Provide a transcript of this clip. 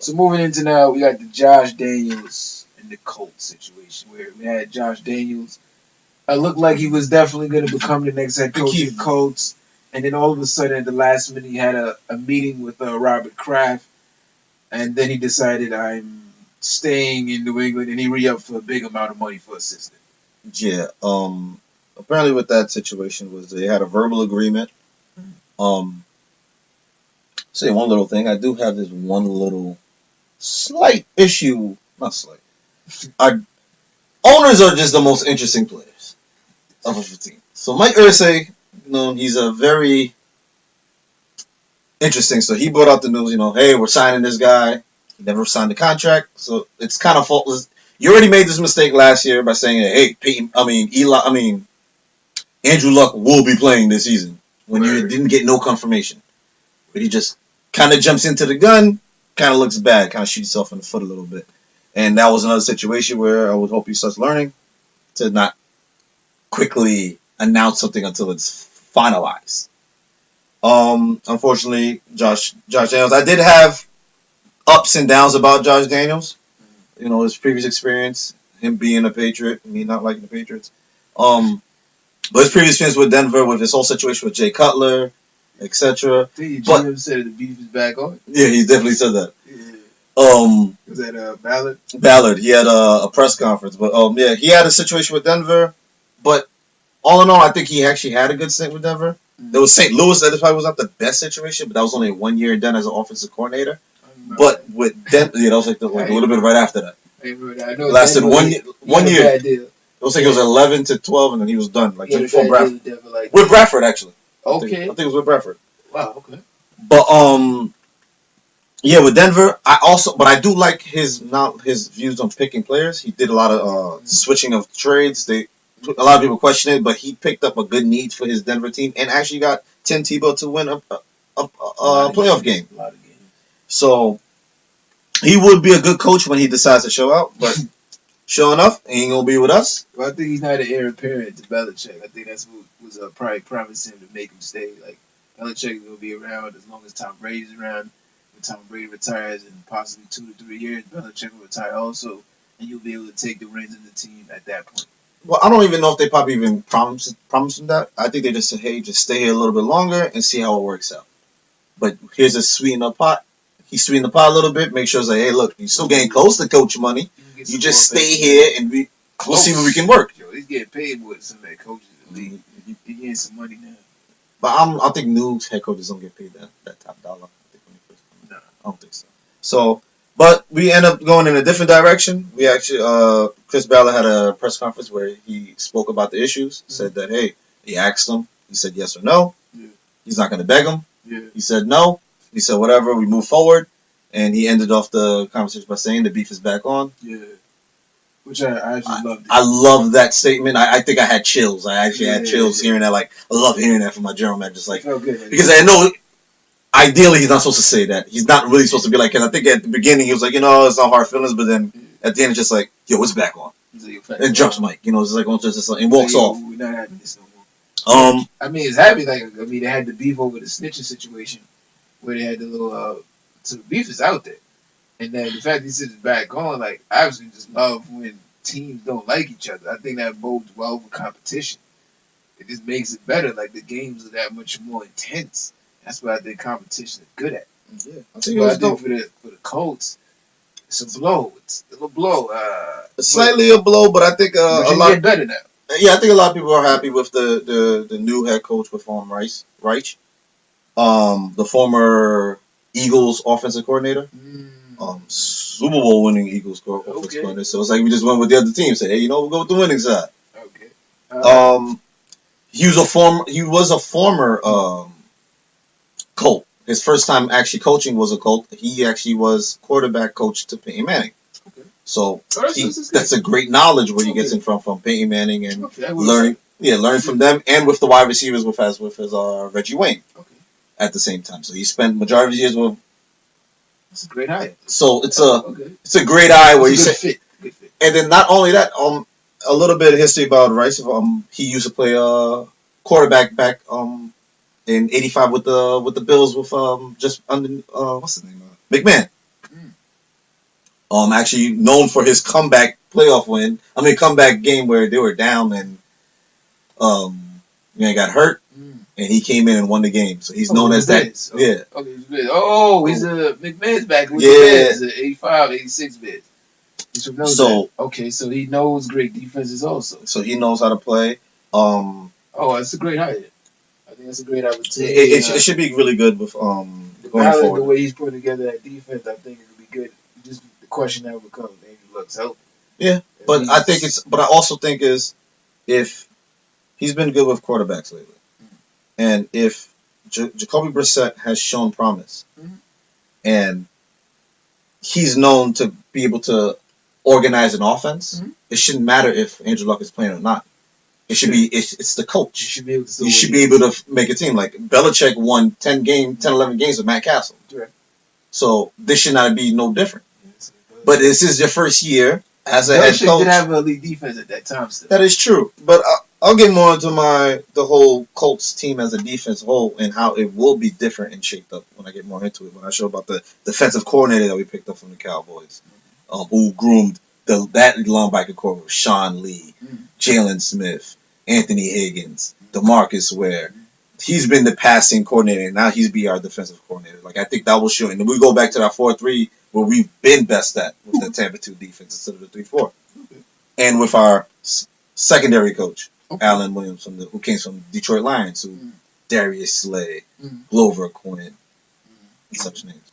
So moving into now, we got the Josh Daniels and the Colts situation where we had Josh Daniels. It looked like he was definitely going to become the next head coach of the Colts. And then all of a sudden, at the last minute, he had a meeting with Robert Kraft. And then he decided, I'm staying in New England. And he re-upped for a big amount of money for assistant. Yeah. Apparently, with that situation was they had a verbal agreement. Say one little thing. I do have this one little slight issue. Not slight. Our owners are just the most interesting players of a team. So Mike Irsay, he's a very interesting. So he brought out the news, hey, we're signing this guy. He never signed the contract, so it's kind of faultless. You already made this mistake last year by saying, hey, Andrew Luck will be playing this season when you didn't get no confirmation. But he just kind of jumps into the gun, kind of looks bad, kind of shoots himself in the foot a little bit. And that was another situation where I would hope he starts learning to not quickly announce something until it's finalized. Unfortunately, Josh Daniels, I did have ups and downs about Josh Daniels. His previous experience, him being a Patriot, me not liking the Patriots. But his previous experience with Denver, with his whole situation with Jay Cutler, etc. I think your GM said the beef is back on. Yeah, he definitely said that. Yeah. Was that Ballard? Ballard. He had a press conference, but yeah, he had a situation with Denver. But all in all, I think he actually had a good stint with Denver. There was St. Louis. That probably was not the best situation, but that was only 1 year done as an offensive coordinator. But with Denver, that was like a little bit right after that. I know lasted Denver, 1 year. It was like it was 11 to 12, and then he was done. Like before Bradford. With Bradford, actually. Okay. I think it was with Bradford. Wow. Okay. But yeah, with Denver, I do like his views on picking players. He did a lot of switching of trades. A lot of people question it, but he picked up a good need for his Denver team and actually got Tim Tebow to win a playoff game. A lot of games. So he would be a good coach when he decides to show out, but sure enough, he ain't gonna be with us. Well, I think he's not an heir apparent to Belichick. I think that's what was probably promised him to make him stay. Like Belichick is gonna be around as long as Tom Brady's around. When Tom Brady retires in possibly 2 to 3 years, Belichick will retire also, and you'll be able to take the reins of the team at that point. Well, I don't even know if they probably even promised him that. I think they just said, hey, just stay here a little bit longer and see how it works out. But here's a sweeten the pot. He sweetened the pot a little bit. Make sure it's like, hey, look, you're still getting close to coach money. You just stay here and we'll see where we can work. Yo, he's getting paid with some of that coaches in the league. He's getting some money now. But I think new head coaches don't get paid that top dollar. I think when they first come in. No, I don't think so. So, but we end up going in a different direction. We actually, Chris Ballard had a press conference where he spoke about the issues. Said that, hey, he asked him. He said yes or no. Yeah. He's not going to beg him. Yeah. He said no. He said whatever. We move forward. And he ended off the conversation by saying the beef is back on. Yeah. Which I actually loved. I love that statement. I think I had chills. I actually had chills hearing that. Like, I love hearing that from my general manager. Just like, because I know ideally he's not supposed to say that. He's not really supposed to be like, because I think at the beginning he was like, it's not hard feelings, but then at the end it's just like, yo, it's back on. And drops mic, it's like, and walks off. We're not having this no more. I mean, it's happy. They had the beef over the snitching situation where they had the little, so the beef is out there. And then the fact that he's back on, I obviously just love when teams don't like each other. I think that bodes well for competition. It just makes it better. Like, the games are that much more intense. That's what I think competition is good at. Yeah. I think for the Colts, it's a blow. It's a little blow. Slightly a blow, but I think a lot get better now. Yeah, I think a lot of people are happy with the new head coach with Reich. The former Eagles offensive coordinator. Super Bowl winning Eagles offensive coordinator. So it's like we just went with the other team. Say, hey, we'll go with the winning side. Okay. He was a former Colt. His first time actually coaching was a Colt. He actually was quarterback coach to Peyton Manning. Okay. So that's a great knowledge where he gets in from Peyton Manning and learning from them and with the wide receivers with his Reggie Wayne. Okay. At the same time, so he spent majority of his years with. It's a great eye. So it's a great eye where you say, good fit. And then not only that, a little bit of history about Rice. He used to play quarterback back in '85 with the Bills with just under what's his name, McMahon. Actually known for his comeback playoff win. Comeback game where they were down and got hurt, and he came in and won the game. So he's known as that. Biz. Yeah. Okay, he's Biz. Oh, he's a McMahon's back with the Biz. 85, 86 Biz. He's from those. So okay, so he knows great defenses also. So he knows how to play. Oh, that's a great hire. I think that's a great opportunity. It should be really good with going forward. The way he's putting together that defense, I think it would be good. Just the question that would come, Andrew Luck's healthy. Yeah, but I also think is if he's been good with quarterbacks lately, and if Jacoby Brissett has shown promise, and he's known to be able to organize an offense, it shouldn't matter if Andrew Luck is playing or not. It should be it's the coach. You should be able to make a team. Like Belichick won 10, 11 games with Matt Castle. Right. So this should not be no different. But this is your first year as a head coach. Did have an elite defense at that time still. That is true. But I'll get more into the whole Colts team as a defense whole and how it will be different and shaped up when I get more into it. When I show about the defensive coordinator that we picked up from the Cowboys, who groomed that linebacker core with Sean Lee, Jalen Smith, Anthony Higgins, DeMarcus Ware. He's been the passing coordinator, and now he's be our defensive coordinator. Like I think that will show. And then we go back to that 4-3 where we've been best at with the Tampa 2 defense instead of the 3-4, and with our secondary coach Alan Williams who came from Detroit Lions, Darius Slay, Glover Quinn, and such names.